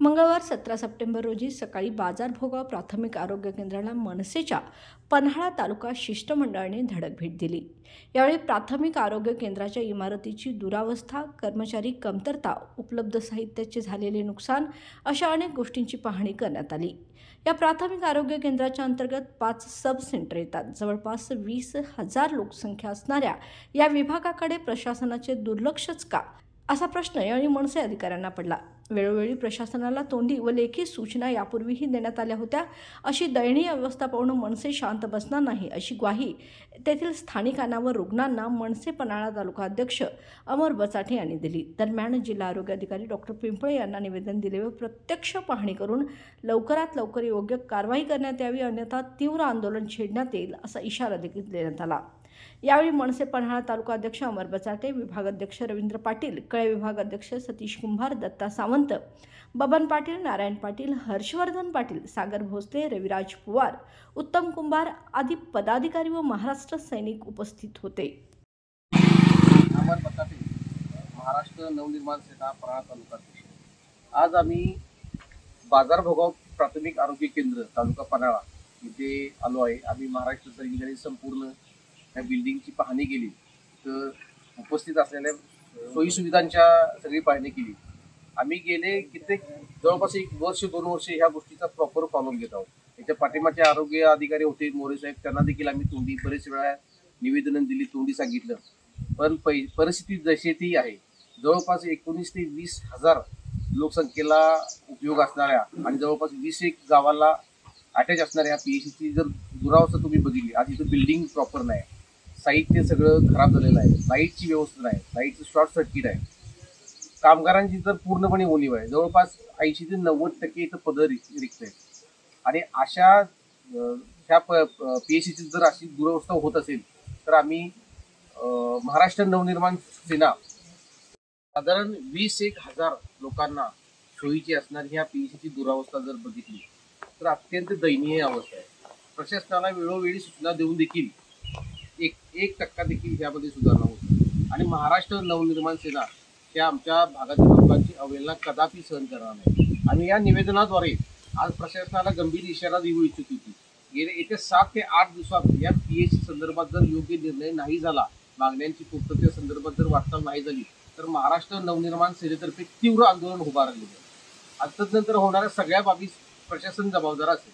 मंगळवार 17 सप्टेंबर रोजी सकाळी बाजार भोगाव प्राथमिक आरोग्य केंद्राला मनसेच्या पन्हाळा तालुका शिष्टमंडळाने धडक भेट दिली। यावेळी प्राथमिक आरोग्य केंद्राच्या इमारतीची दुरावस्था, कर्मचारी कमतरता, उपलब्ध साहित्याचे झालेले नुकसान अशा अनेक गोष्टींची पाहणी करण्यात आली। या प्राथमिक आरोग्य केंद्राच्या अंतर्गत 5 सब सेंटर येतात। जवळपास 20,000 लोकसंख्या असणाऱ्या या विभागाकडे प्रशासनाचे दुर्लक्षच का, असा प्रश्न यावेळी मनसे अधिकाऱ्यांना पडला। वेळोवेळी प्रशासनाला तोंडी व लेखी सूचना यापूर्वीही देण्यात आल्या होत्या। अशी दयनीय अवस्था पाहून मनसे शांत बसणार नाही, अशी ग्वाही तेथील स्थानिकांना व रुग्णांना मनसे पन्हाळा तालुका अध्यक्ष अमर बचाटे यांनी दिली। दरम्यान जिल्हा आरोग्य अधिकारी डॉक्टर पिंपळे यांना निवेदन दिले व प्रत्यक्ष पाहणी करून लवकरात लवकर योग्य कारवाई करण्यात यावी, अन्यथा तीव्र आंदोलन छेडण्यात येईल असा इशारा देखील देण्यात आला। यावेळी मनसे पन्हाळा तालुका अध्यक्ष अमर बचाटे, विभागाध्यक्ष रवींद्र पाटील, कळे विभाग अध्यक्ष सतीश कुंभार, दत्ता सावंत, बबन पाटील, नारायण पाटील, हर्षवर्धन पाटील, सागर भोसले, रविराज पवार, उत्तम कुंभार आदी पदाधिकारी व महाराष्ट्र सैनिक उपस्थित होते। अमर बचाटे, महाराष्ट्र नवनिर्माण सेना पन्हाळा तालुका अध्यक्ष। आज आम्ही बाजार भोगाव प्राथमिक आरोग्य केंद्र तालुका पन्हाळा इथे आलो आहे। आम्ही महाराष्ट्र सैनिकांनी संपूर्ण या बिल्डिंगची पाहणी केली, तर उपस्थित असलेल्या सोयी सुविधांच्या सगळी पाहणी केली। आम्ही गेले कित्येक जवळपास 1 वर्ष 2 वर्ष ह्या गोष्टीचा प्रॉपर फॉलो घेत आहोत। त्याच्या पाठीमागचे आरोग्य अधिकारी होते मोरे साहेब, त्यांना देखील आम्ही तोंडी बरेच वेळा निवेदन दिली, तोंडी सांगितलं, पण परिस्थिती जशी ती आहे, जवळपास 19 ते 20,000 लोकसंख्येला उपयोग असणाऱ्या आणि जवळपास 21 गावाला अटॅच असणाऱ्या पीएचसीची जर दुरावस्था तुम्ही बघितली, आज इथं बिल्डिंग प्रॉपर नाही, साहित्य सगळं खराब झालेलं आहे, लाईटची व्यवस्था नाही, लाईटचं शॉर्ट सर्किट आहे, कामगारांची तर पूर्णपणे ओलीव आहे, जवळपास 80 ते 90% इथं पद रिक्त आहेत। आणि अशा ह्या पीएचसीची जर अशी दुरावस्था होत असेल तर आम्ही महाराष्ट्र नवनिर्माण सेना साधारण 20,000 लोकांना सोयीची असणारी ह्या पीएचसीची दुरावस्था जर बघितली तर अत्यंत दयनीय अवस्था आहे। प्रशासनाला वेळोवेळी सूचना देऊन देखील 1% देखील यामध्ये सुधारणा होत आणि महाराष्ट्र नवनिर्माण सेना त्या आमच्या भागातील लोकांची अवहेलना कदापि सहन करणार नाही। आणि या निवेदनाद्वारे आज प्रशासनाला गंभीर इशारा देऊ इच्छित होती, गेल्या येत्या 7 ते 8 दिवसात या पीएचसी संदर्भात जर योग्य निर्णय नाही झाला, मागण्यांची पूर्तते संदर्भात जर वाटचाल नाही झाली तर महाराष्ट्र नवनिर्माण सेनेतर्फे तीव्र आंदोलन उभारले जाईल। तदनंतर होणाऱ्या सगळ्या बाबी प्रशासन जबाबदार असेल।